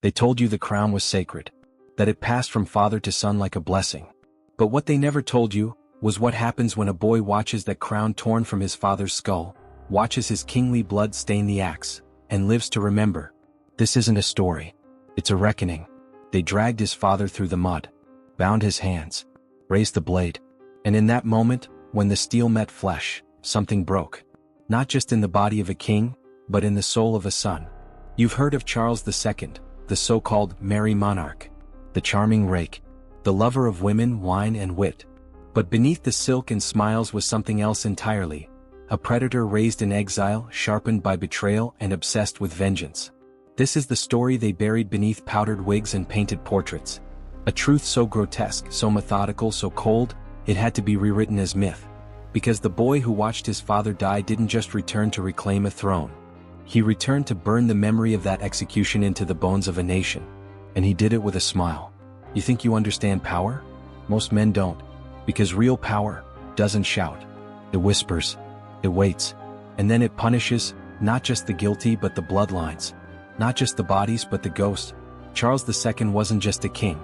They told you the crown was sacred, that it passed from father to son like a blessing. But what they never told you was what happens when a boy watches that crown torn from his father's skull, watches his kingly blood stain the axe, and lives to remember. This isn't a story. It's a reckoning. They dragged his father through the mud, bound his hands, raised the blade, and in that moment, when the steel met flesh, something broke. Not just in the body of a king, but in the soul of a son. You've heard of Charles II, the so-called merry monarch, the charming rake, the lover of women, wine and wit. But beneath the silk and smiles was something else entirely, a predator raised in exile, sharpened by betrayal and obsessed with vengeance. This is the story they buried beneath powdered wigs and painted portraits. A truth so grotesque, so methodical, so cold, it had to be rewritten as myth. Because the boy who watched his father die didn't just return to reclaim a throne. He returned to burn the memory of that execution into the bones of a nation. And he did it with a smile. You think you understand power? Most men don't. Because real power doesn't shout. It whispers. It waits. And then it punishes, not just the guilty but the bloodlines. Not just the bodies but the ghosts. Charles II wasn't just a king.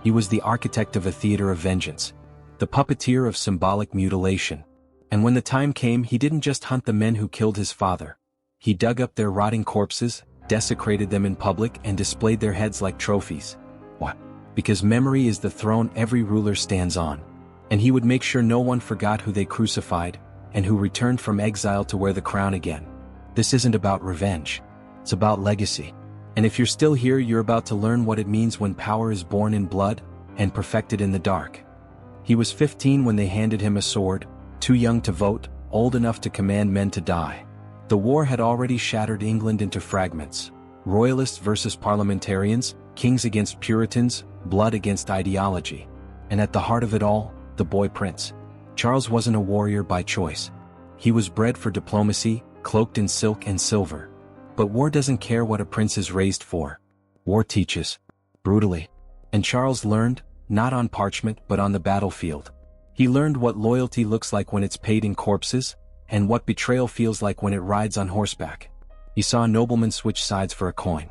He was the architect of a theater of vengeance. The puppeteer of symbolic mutilation. And when the time came, he didn't just hunt the men who killed his father. He dug up their rotting corpses, desecrated them in public and displayed their heads like trophies. What? Because memory is the throne every ruler stands on. And he would make sure no one forgot who they crucified, and who returned from exile to wear the crown again. This isn't about revenge. It's about legacy. And if you're still here, you're about to learn what it means when power is born in blood, and perfected in the dark. He was 15 when they handed him a sword, too young to vote, old enough to command men to die. The war had already shattered England into fragments. Royalists versus parliamentarians, kings against Puritans, blood against ideology. And at the heart of it all, the boy prince. Charles wasn't a warrior by choice. He was bred for diplomacy, cloaked in silk and silver. But war doesn't care what a prince is raised for. War teaches. Brutally. And Charles learned, not on parchment but on the battlefield. He learned what loyalty looks like when it's paid in corpses, and what betrayal feels like when it rides on horseback. He saw a nobleman switch sides for a coin.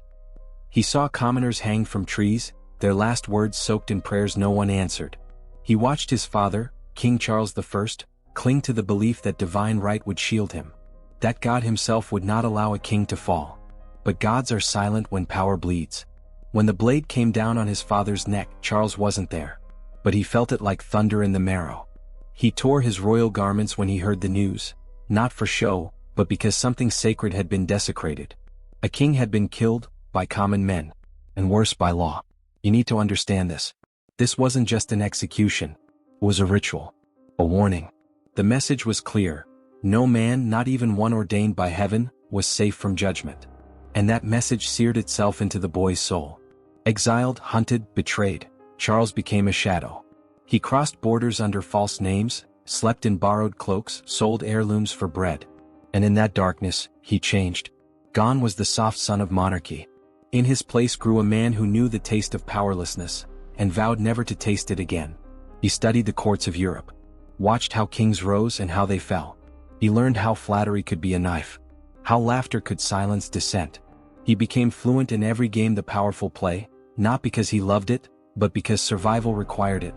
He saw commoners hanged from trees, their last words soaked in prayers no one answered. He watched his father, King Charles I, cling to the belief that divine right would shield him. That God himself would not allow a king to fall. But gods are silent when power bleeds. When the blade came down on his father's neck, Charles wasn't there. But he felt it like thunder in the marrow. He tore his royal garments when he heard the news. Not for show, but because something sacred had been desecrated. A king had been killed, by common men. And worse, by law. You need to understand this. This wasn't just an execution. It was a ritual. A warning. The message was clear. No man, not even one ordained by heaven, was safe from judgment. And that message seared itself into the boy's soul. Exiled, hunted, betrayed, Charles became a shadow. He crossed borders under false names, slept in borrowed cloaks, sold heirlooms for bread. And in that darkness, he changed. Gone was the soft son of monarchy. In his place grew a man who knew the taste of powerlessness, and vowed never to taste it again. He studied the courts of Europe, watched how kings rose and how they fell. He learned how flattery could be a knife, how laughter could silence dissent. He became fluent in every game the powerful play, not because he loved it, but because survival required it.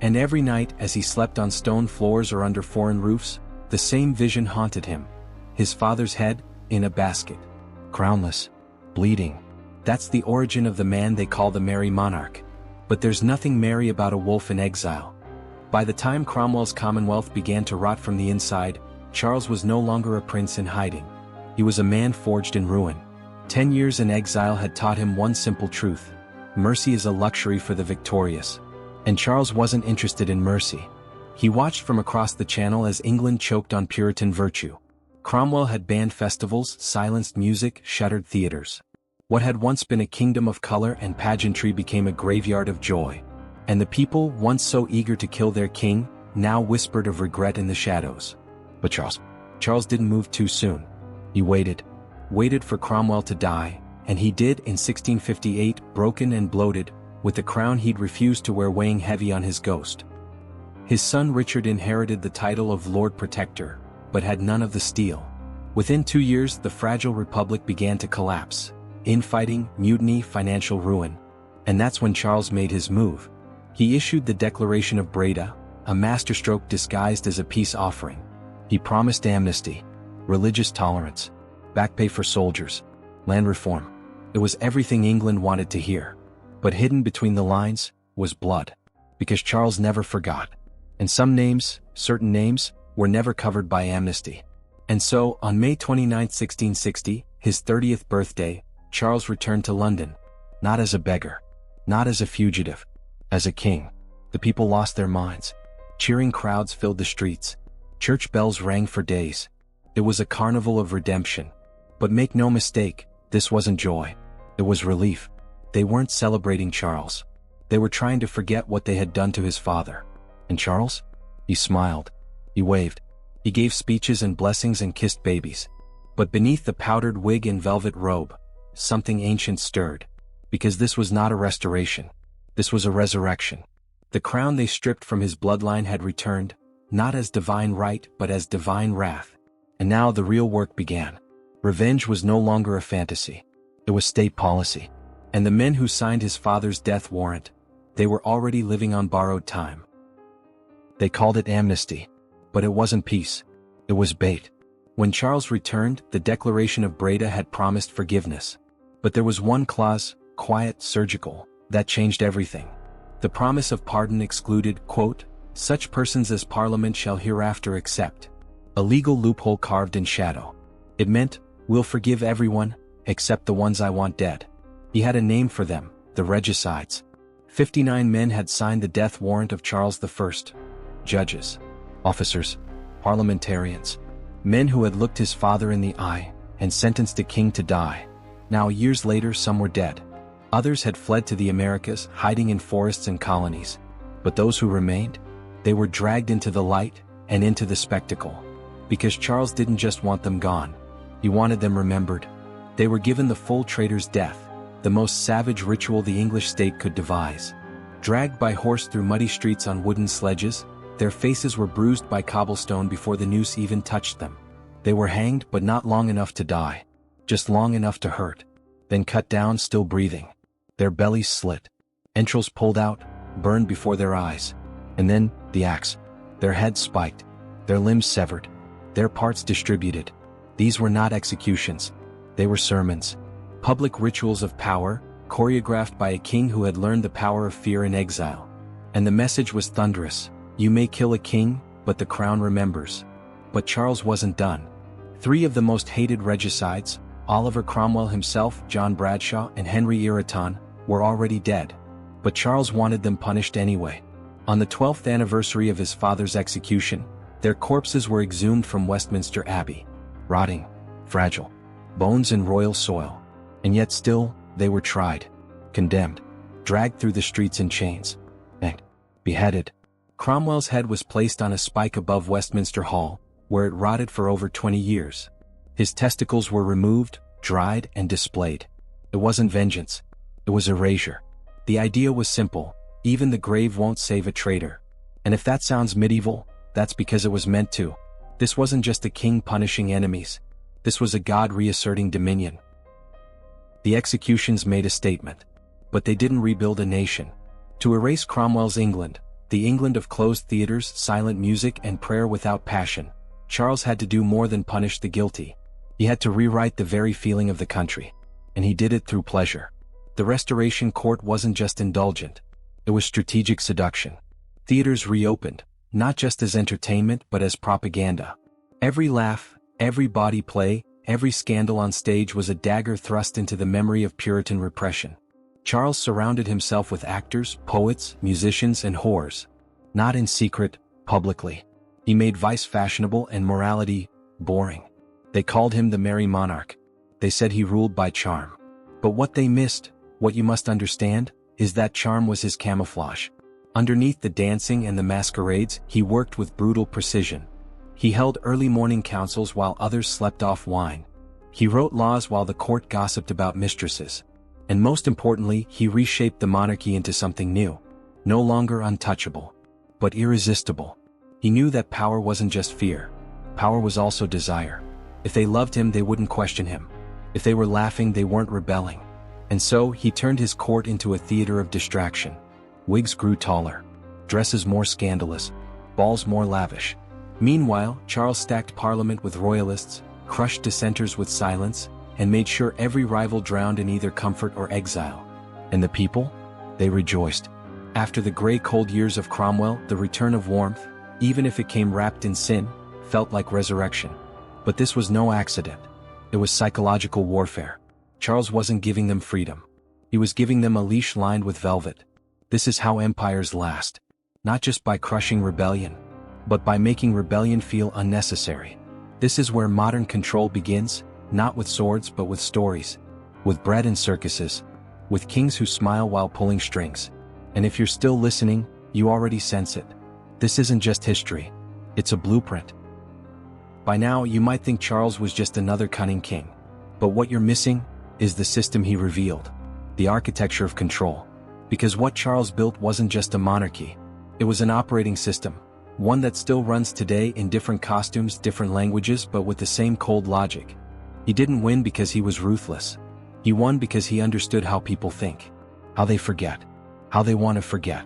And every night, as he slept on stone floors or under foreign roofs, the same vision haunted him. His father's head, in a basket. Crownless. Bleeding. That's the origin of the man they call the Merry Monarch. But there's nothing merry about a wolf in exile. By the time Cromwell's Commonwealth began to rot from the inside, Charles was no longer a prince in hiding. He was a man forged in ruin. 10 years in exile had taught him one simple truth. Mercy is a luxury for the victorious. And Charles wasn't interested in mercy. He watched from across the channel as England choked on Puritan virtue. Cromwell had banned festivals, silenced music, shuttered theaters. What had once been a kingdom of color and pageantry became a graveyard of joy. And the people, once so eager to kill their king, now whispered of regret in the shadows. But Charles didn't move too soon. He waited for Cromwell to die, and he did in 1658, broken and bloated, with the crown he'd refused to wear weighing heavy on his ghost. His son Richard inherited the title of Lord Protector, but had none of the steel. Within 2 years, the fragile republic began to collapse. infighting, mutiny, financial ruin. And that's when Charles made his move. He issued the Declaration of Breda, a masterstroke disguised as a peace offering. He promised amnesty, religious tolerance, back pay for soldiers, land reform. It was everything England wanted to hear. But hidden between the lines was blood. Because Charles never forgot. And some names, certain names, were never covered by amnesty. And so, on May 29, 1660, his 30th birthday, Charles returned to London. Not as a beggar. Not as a fugitive. As a king. The people lost their minds. Cheering crowds filled the streets. Church bells rang for days. It was a carnival of redemption. But make no mistake, this wasn't joy. It was relief. They weren't celebrating Charles. They were trying to forget what they had done to his father. And Charles? He smiled. He waved. He gave speeches and blessings and kissed babies. But beneath the powdered wig and velvet robe, something ancient stirred. Because this was not a restoration. This was a resurrection. The crown they stripped from his bloodline had returned, not as divine right but as divine wrath. And now the real work began. Revenge was no longer a fantasy. It was state policy. And the men who signed his father's death warrant, they were already living on borrowed time. They called it amnesty. But it wasn't peace. It was bait. When Charles returned, the Declaration of Breda had promised forgiveness. But there was one clause, quiet, surgical, that changed everything. The promise of pardon excluded, quote, such persons as Parliament shall hereafter accept. A legal loophole carved in shadow. It meant, we'll forgive everyone, except the ones I want dead. He had a name for them, the regicides. 59 men had signed the death warrant of Charles I. Judges, officers, parliamentarians, men who had looked his father in the eye and sentenced a king to die. Now years later some were dead. Others had fled to the Americas, hiding in forests and colonies. But those who remained, they were dragged into the light and into the spectacle. Because Charles didn't just want them gone. He wanted them remembered. They were given the full traitor's death, the most savage ritual the English state could devise. Dragged by horse through muddy streets on wooden sledges, their faces were bruised by cobblestone before the noose even touched them. They were hanged but not long enough to die. Just long enough to hurt. Then cut down, still breathing. Their bellies slit. Entrails pulled out, burned before their eyes. And then, the axe. Their heads spiked. Their limbs severed. Their parts distributed. These were not executions. They were sermons. Public rituals of power, choreographed by a king who had learned the power of fear in exile. And the message was thunderous. You may kill a king, but the crown remembers. But Charles wasn't done. 3 of the most hated regicides, Oliver Cromwell himself, John Bradshaw, and Henry Ireton, were already dead. But Charles wanted them punished anyway. On the 12th anniversary of his father's execution, their corpses were exhumed from Westminster Abbey. Rotting, fragile, bones in royal soil. And yet still, they were tried, condemned, dragged through the streets in chains, and beheaded. Cromwell's head was placed on a spike above Westminster Hall, where it rotted for over 20 years. His testicles were removed, dried, and displayed. It wasn't vengeance. It was erasure. The idea was simple. Even the grave won't save a traitor. And if that sounds medieval, that's because it was meant to. This wasn't just a king punishing enemies. This was a god reasserting dominion. The executions made a statement. But they didn't rebuild a nation. To erase Cromwell's England, the England of closed theaters, silent music, and prayer without passion, Charles had to do more than punish the guilty. He had to rewrite the very feeling of the country. And he did it through pleasure. The Restoration Court wasn't just indulgent. It was strategic seduction. Theaters reopened, not just as entertainment but as propaganda. Every laugh, every bawdy play, every scandal on stage was a dagger thrust into the memory of Puritan repression. Charles surrounded himself with actors, poets, musicians, and whores. Not in secret, publicly. He made vice fashionable and morality boring. They called him the Merry Monarch. They said he ruled by charm. But what they missed, what you must understand, is that charm was his camouflage. Underneath the dancing and the masquerades, he worked with brutal precision. He held early morning councils while others slept off wine. He wrote laws while the court gossiped about mistresses. And most importantly, he reshaped the monarchy into something new. No longer untouchable, but irresistible. He knew that power wasn't just fear. Power was also desire. If they loved him, they wouldn't question him. If they were laughing, they weren't rebelling. And so, he turned his court into a theater of distraction. Wigs grew taller, dresses more scandalous, balls more lavish. Meanwhile, Charles stacked Parliament with royalists, crushed dissenters with silence, and made sure every rival drowned in either comfort or exile. And the people? They rejoiced. After the gray cold years of Cromwell, the return of warmth, even if it came wrapped in sin, felt like resurrection. But this was no accident. It was psychological warfare. Charles wasn't giving them freedom. He was giving them a leash lined with velvet. This is how empires last. Not just by crushing rebellion, but by making rebellion feel unnecessary. This is where modern control begins, not with swords but with stories. With bread and circuses. With kings who smile while pulling strings. And if you're still listening, you already sense it. This isn't just history. It's a blueprint. By now, you might think Charles was just another cunning king. But what you're missing is the system he revealed. The architecture of control. Because what Charles built wasn't just a monarchy. It was an operating system. One that still runs today in different costumes, different languages, but with the same cold logic. He didn't win because he was ruthless. He won because he understood how people think. How they forget. How they want to forget.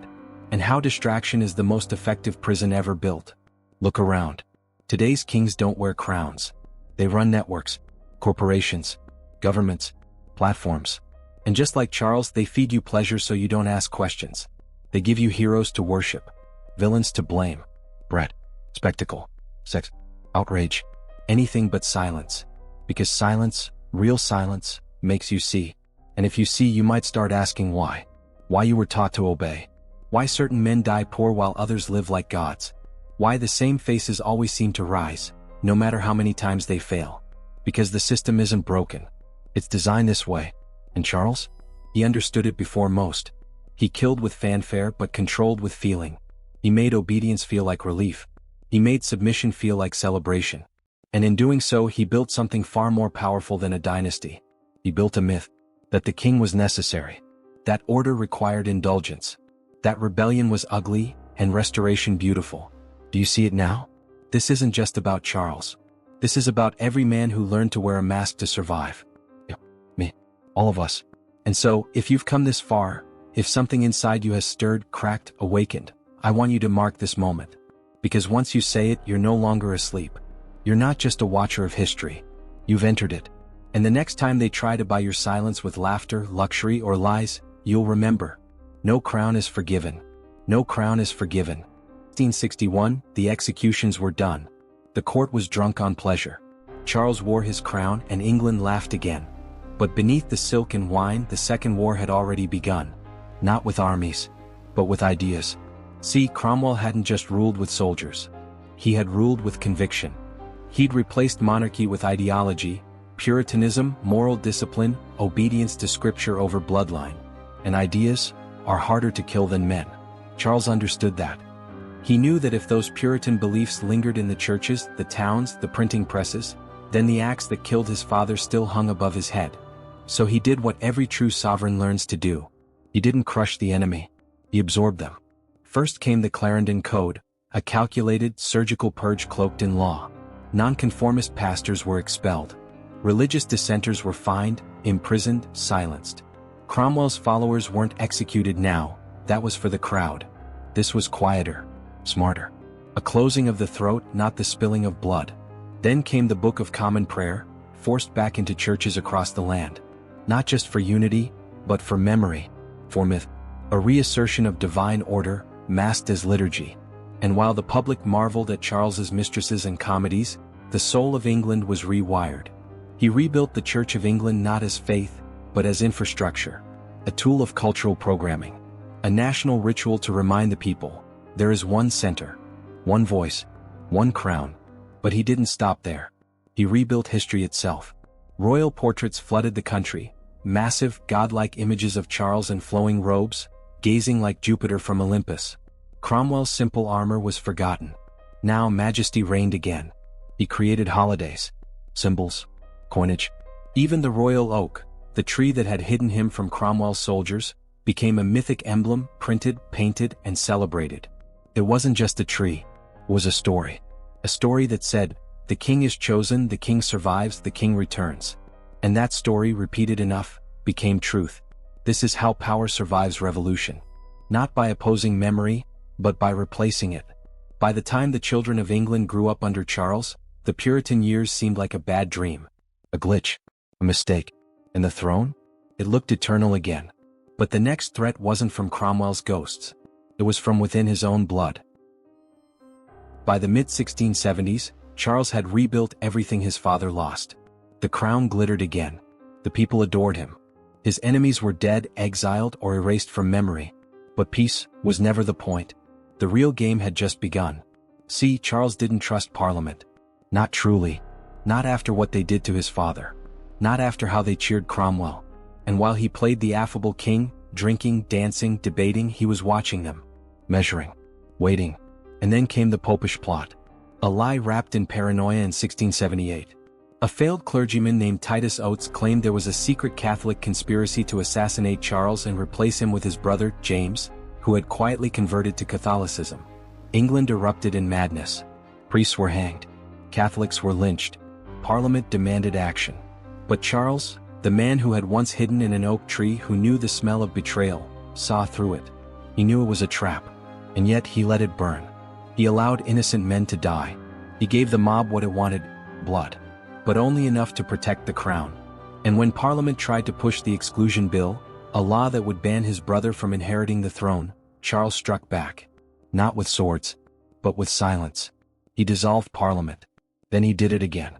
And how distraction is the most effective prison ever built. Look around. Today's kings don't wear crowns. They run networks, corporations, governments, platforms. And just like Charles, they feed you pleasure so you don't ask questions. They give you heroes to worship, villains to blame, bread, spectacle, sex, outrage, anything but silence. Because silence, real silence, makes you see. And if you see, you might start asking why. Why you were taught to obey. Why certain men die poor while others live like gods. Why the same faces always seem to rise, no matter how many times they fail. Because the system isn't broken. It's designed this way. And Charles? He understood it before most. He killed with fanfare but controlled with feeling. He made obedience feel like relief. He made submission feel like celebration. And in doing so, he built something far more powerful than a dynasty. He built a myth. That the king was necessary. That order required indulgence. That rebellion was ugly, and restoration beautiful. Do you see it now? This isn't just about Charles. This is about every man who learned to wear a mask to survive. Me. All of us. And so, if you've come this far, if something inside you has stirred, cracked, awakened, I want you to mark this moment. Because once you say it, you're no longer asleep. You're not just a watcher of history. You've entered it. And the next time they try to buy your silence with laughter, luxury, or lies, you'll remember. No crown is forgiven. No crown is forgiven. 1661, the executions were done. The court was drunk on pleasure. Charles wore his crown and England laughed again. But beneath the silk and wine, the Second War had already begun. Not with armies, but with ideas. See, Cromwell hadn't just ruled with soldiers. He had ruled with conviction. He'd replaced monarchy with ideology, Puritanism, moral discipline, obedience to scripture over bloodline. And ideas are harder to kill than men. Charles understood that. He knew that if those Puritan beliefs lingered in the churches, the towns, the printing presses, then the axe that killed his father still hung above his head. So he did what every true sovereign learns to do. He didn't crush the enemy. He absorbed them. First came the Clarendon Code, a calculated, surgical purge cloaked in law. Nonconformist pastors were expelled. Religious dissenters were fined, imprisoned, silenced. Cromwell's followers weren't executed now. That was for the crowd. This was quieter, smarter. A closing of the throat, not the spilling of blood. Then came the Book of Common Prayer, forced back into churches across the land. Not just for unity, but for memory, for myth. A reassertion of divine order, masked as liturgy. And while the public marveled at Charles's mistresses and comedies, the soul of England was rewired. He rebuilt the Church of England not as faith, but as infrastructure. A tool of cultural programming. A national ritual to remind the people, there is one center, one voice, one crown. But he didn't stop there. He rebuilt history itself. Royal portraits flooded the country, massive, godlike images of Charles in flowing robes, gazing like Jupiter from Olympus. Cromwell's simple armor was forgotten. Now majesty reigned again. He created holidays, symbols, coinage. Even the royal oak, the tree that had hidden him from Cromwell's soldiers, became a mythic emblem, printed, painted, and celebrated. It wasn't just a tree, it was a story. A story that said, the king is chosen, the king survives, the king returns. And that story, repeated enough, became truth. This is how power survives revolution. Not by opposing memory, but by replacing it. By the time the children of England grew up under Charles, the Puritan years seemed like a bad dream. A glitch. A mistake. And the throne? It looked eternal again. But the next threat wasn't from Cromwell's ghosts. It was from within his own blood. By the mid-1670s, Charles had rebuilt everything his father lost. The crown glittered again. The people adored him. His enemies were dead, exiled, or erased from memory. But peace was never the point. The real game had just begun. See, Charles didn't trust Parliament. Not truly. Not after what they did to his father. Not after how they cheered Cromwell. And while he played the affable king, drinking, dancing, debating, he was watching them. Measuring. Waiting. And then came the Popish plot. A lie wrapped in paranoia in 1678. A failed clergyman named Titus Oates claimed there was a secret Catholic conspiracy to assassinate Charles and replace him with his brother, James, who had quietly converted to Catholicism. England erupted in madness. Priests were hanged. Catholics were lynched. Parliament demanded action. But Charles, the man who had once hidden in an oak tree, who knew the smell of betrayal, saw through it. He knew it was a trap. And yet he let it burn. He allowed innocent men to die. He gave the mob what it wanted, blood. But only enough to protect the crown. And when Parliament tried to push the Exclusion Bill, a law that would ban his brother from inheriting the throne, Charles struck back. Not with swords, but with silence. He dissolved Parliament. Then he did it again.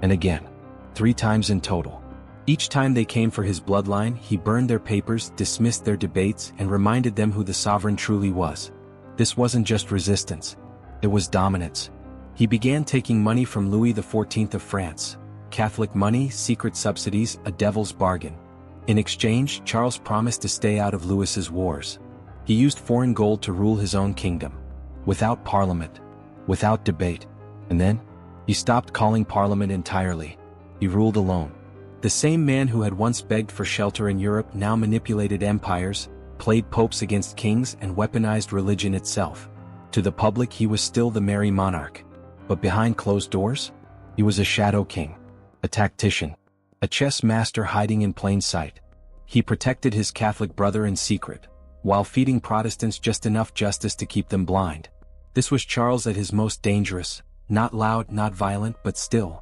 And again. 3 times in total. Each time they came for his bloodline, he burned their papers, dismissed their debates, and reminded them who the sovereign truly was. This wasn't just resistance. It was dominance. He began taking money from Louis XIV of France. Catholic money, secret subsidies, a devil's bargain. In exchange, Charles promised to stay out of Louis's wars. He used foreign gold to rule his own kingdom. Without Parliament. Without debate. And then, he stopped calling Parliament entirely. He ruled alone. The same man who had once begged for shelter in Europe now manipulated empires, played popes against kings, and weaponized religion itself. To the public, he was still the merry monarch. But behind closed doors, he was a shadow king, a tactician, a chess master hiding in plain sight. He protected his Catholic brother in secret, while feeding Protestants just enough justice to keep them blind. This was Charles at his most dangerous, not loud, not violent, but still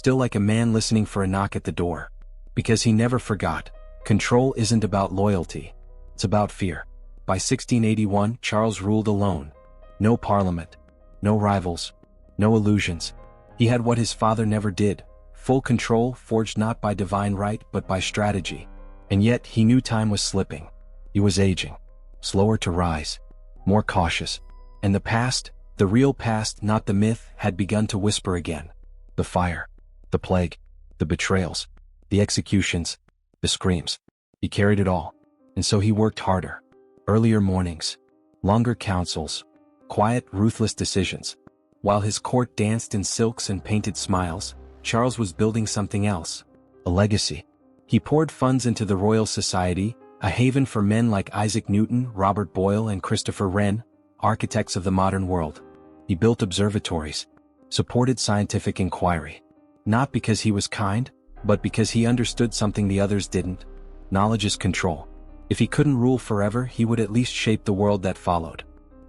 like a man listening for a knock at the door. Because he never forgot, control isn't about loyalty, it's about fear. By 1681, Charles ruled alone. No Parliament, no rivals, no illusions. He had what his father never did, full control, forged not by divine right but by strategy. And yet he knew time was slipping. He was aging, slower to rise, more cautious. And the past, the real past, not the myth, had begun to whisper again. The fire, the plague, the betrayals, the executions, the screams. He carried it all. And so he worked harder. Earlier mornings, longer councils, quiet, ruthless decisions. While his court danced in silks and painted smiles, Charles was building something else, a legacy. He poured funds into the Royal Society, a haven for men like Isaac Newton, Robert Boyle, and Christopher Wren, architects of the modern world. He built observatories, supported scientific inquiry. Not because he was kind, but because he understood something the others didn't. Knowledge is control. If he couldn't rule forever, he would at least shape the world that followed.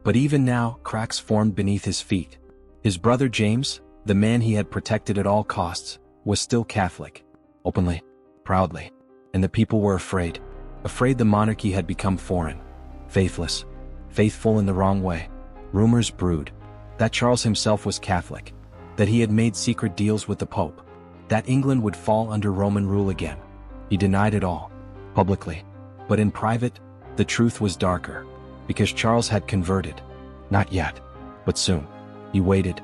But even now, cracks formed beneath his feet. His brother James, the man he had protected at all costs, was still Catholic. Openly, proudly. And the people were afraid. Afraid the monarchy had become foreign. Faithless. Faithful in the wrong way. Rumors brewed. That Charles himself was Catholic. That he had made secret deals with the Pope. That England would fall under Roman rule again. He denied it all. Publicly. But in private, the truth was darker. Because Charles had converted. Not yet. But soon. He waited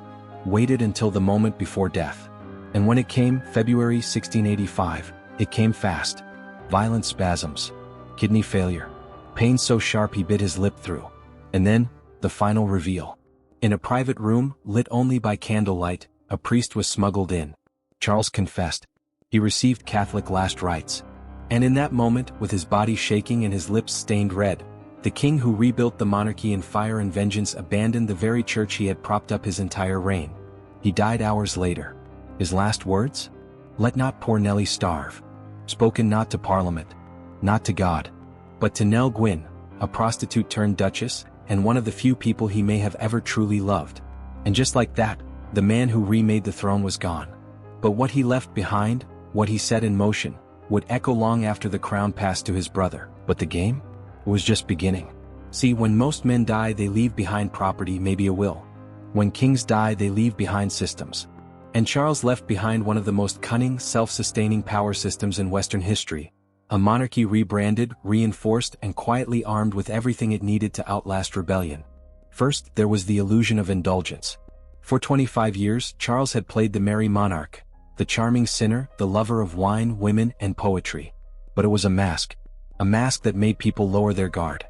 until the moment before death. And when it came, February 1685, it came fast. Violent spasms. Kidney failure. Pain so sharp he bit his lip through. And then, the final reveal. In a private room, lit only by candlelight, a priest was smuggled in. Charles confessed. He received Catholic last rites. And in that moment, with his body shaking and his lips stained red, the king who rebuilt the monarchy in fire and vengeance abandoned the very church he had propped up his entire reign. He died hours later. His last words? Let not poor Nellie starve. spoken not to Parliament, not to God, but to Nell Gwyn, a prostitute turned duchess, and one of the few people he may have ever truly loved. And just like that, the man who remade the throne was gone. But what he left behind, what he set in motion, would echo long after the crown passed to his brother. But the game was just beginning. See, when most men die, they leave behind property, maybe a will. When kings die, they leave behind systems. And Charles left behind one of the most cunning, self-sustaining power systems in Western history. A monarchy rebranded, reinforced, and quietly armed with everything it needed to outlast rebellion. First, there was the illusion of indulgence. For 25 years, Charles had played the merry monarch, the charming sinner, the lover of wine, women, and poetry. But it was a mask that made people lower their guard.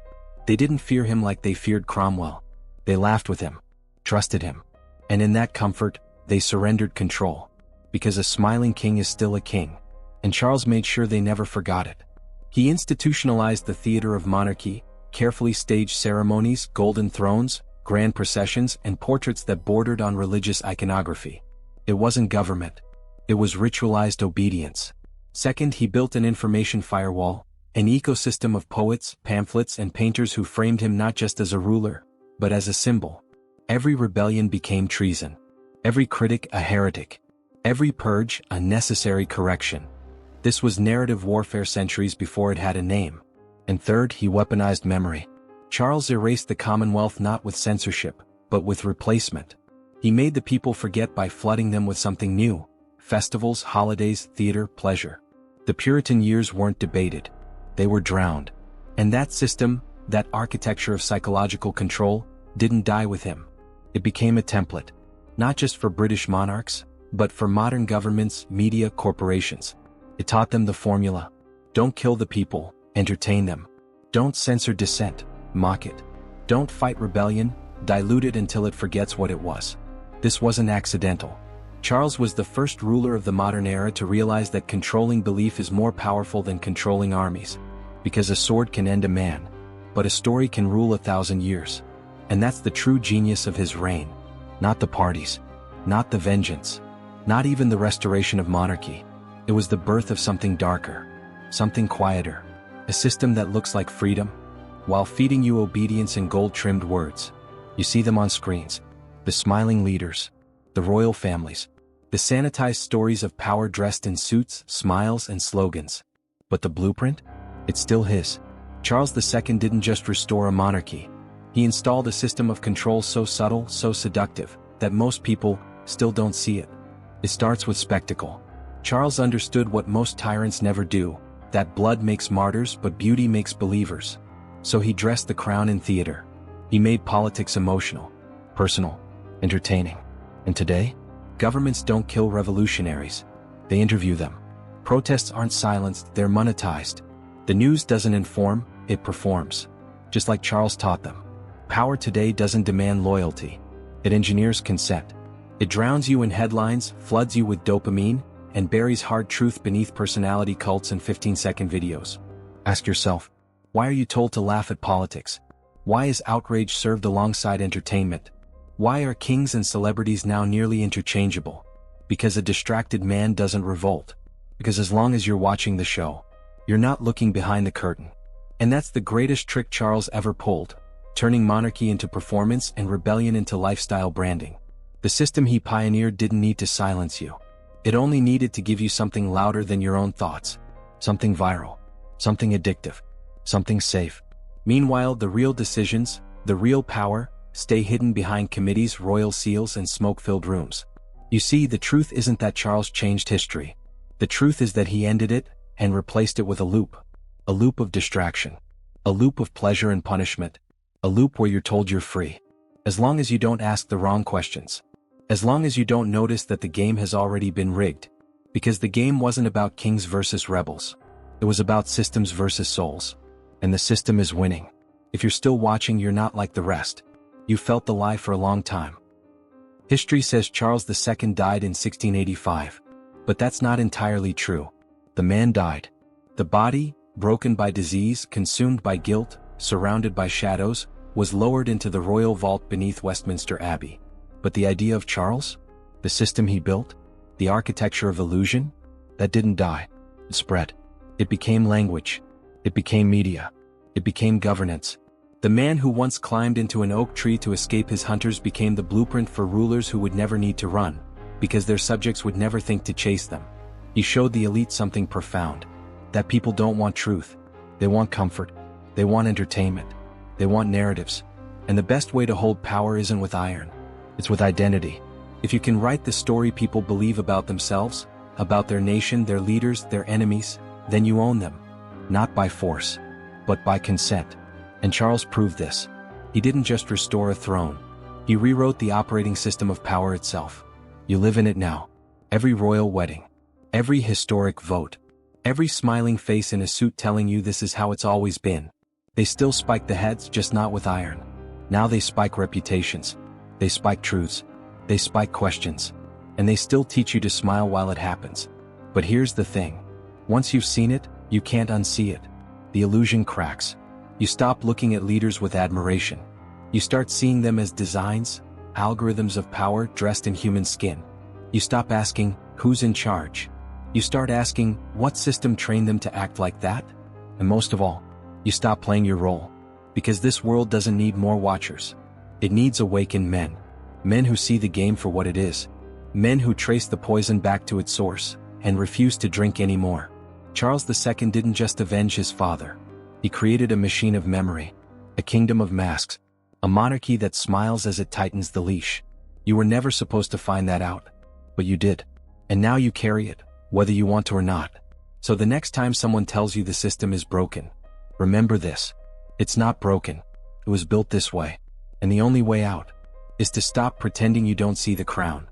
They didn't fear him like they feared Cromwell. They laughed with him, trusted him, and in that comfort, they surrendered control. Because a smiling king is still a king, and Charles made sure they never forgot it. He institutionalized the theater of monarchy, carefully staged ceremonies, golden thrones, grand processions, and portraits that bordered on religious iconography. It wasn't government. It was ritualized obedience. Second, he built an information firewall, an ecosystem of poets, pamphlets, and painters who framed him not just as a ruler, but as a symbol. Every rebellion became treason. Every critic a heretic. Every purge a necessary correction. This was narrative warfare centuries before it had a name. And third, he weaponized memory. Charles erased the Commonwealth not with censorship, but with replacement. He made the people forget by flooding them with something new: festivals, holidays, theater, pleasure. The Puritan years weren't debated. They were drowned. And that system, that architecture of psychological control, didn't die with him. It became a template, not just for British monarchs, but for modern governments, media, corporations. It taught them the formula: don't kill the people, entertain them. Don't censor dissent, mock it. Don't fight rebellion, dilute it until it forgets what it was. This wasn't accidental. Charles was the first ruler of the modern era to realize that controlling belief is more powerful than controlling armies. Because a sword can end a man, but a story can rule 1,000 years. And that's the true genius of his reign. Not the parties, not the vengeance, not even the restoration of monarchy. It was the birth of something darker, something quieter, a system that looks like freedom, while feeding you obedience and gold-trimmed words. You see them on screens. The smiling leaders, the royal families, the sanitized stories of power dressed in suits, smiles, and slogans. But the blueprint? It's still his. Charles II didn't just restore a monarchy. He installed a system of control so subtle, so seductive, that most people still don't see it. It starts with spectacle. Charles understood what most tyrants never do, that blood makes martyrs but beauty makes believers. So he dressed the crown in theater. He made politics emotional, personal, entertaining. And today, governments don't kill revolutionaries. They interview them. Protests aren't silenced, they're monetized. The news doesn't inform, it performs. Just like Charles taught them. Power today doesn't demand loyalty. It engineers consent. It drowns you in headlines, floods you with dopamine, and buries hard truth beneath personality cults and 15-second videos. Ask yourself, why are you told to laugh at politics? Why is outrage served alongside entertainment? Why are kings and celebrities now nearly interchangeable? Because a distracted man doesn't revolt. Because as long as you're watching the show, you're not looking behind the curtain. And that's the greatest trick Charles ever pulled, turning monarchy into performance and rebellion into lifestyle branding. The system he pioneered didn't need to silence you. It only needed to give you something louder than your own thoughts. Something viral. Something addictive. Something safe. Meanwhile, the real decisions, the real power, stay hidden behind committees, royal seals, and smoke-filled rooms. You see, the truth isn't that Charles changed history. The truth is that he ended it and replaced it with a loop. A loop of distraction. A loop of pleasure and punishment. A loop where you're told you're free. As long as you don't ask the wrong questions. As long as you don't notice that the game has already been rigged. Because the game wasn't about kings versus rebels. It was about systems versus souls. And the system is winning. If you're still watching, you're not like the rest. You felt the lie for a long time. History says Charles II died in 1685. But that's not entirely true. The man died. The body, broken by disease, consumed by guilt, surrounded by shadows, was lowered into the royal vault beneath Westminster Abbey. But the idea of Charles? The system he built? The architecture of illusion? That didn't die. It spread. It became language. It became media. It became governance. The man who once climbed into an oak tree to escape his hunters became the blueprint for rulers who would never need to run, because their subjects would never think to chase them. He showed the elite something profound. That people don't want truth. They want comfort. They want entertainment. They want narratives. And the best way to hold power isn't with iron. It's with identity. If you can write the story people believe about themselves, about their nation, their leaders, their enemies, then you own them. Not by force, but by consent. And Charles proved this. He didn't just restore a throne. He rewrote the operating system of power itself. You live in it now. Every royal wedding. Every historic vote. Every smiling face in a suit telling you this is how it's always been. They still spike the heads, just not with iron. Now they spike reputations. They spike truths. They spike questions. And they still teach you to smile while it happens. But here's the thing. Once you've seen it, you can't unsee it. The illusion cracks. You stop looking at leaders with admiration. You start seeing them as designs, algorithms of power dressed in human skin. You stop asking, who's in charge? You start asking, what system trained them to act like that? And most of all, you stop playing your role. Because this world doesn't need more watchers. It needs awakened men. Men who see the game for what it is. Men who trace the poison back to its source, and refuse to drink anymore. Charles II didn't just avenge his father. He created a machine of memory. A kingdom of masks. A monarchy that smiles as it tightens the leash. You were never supposed to find that out. But you did. And now you carry it, whether you want to or not. So the next time someone tells you the system is broken, remember this. It's not broken. It was built this way. And the only way out is to stop pretending you don't see the crown.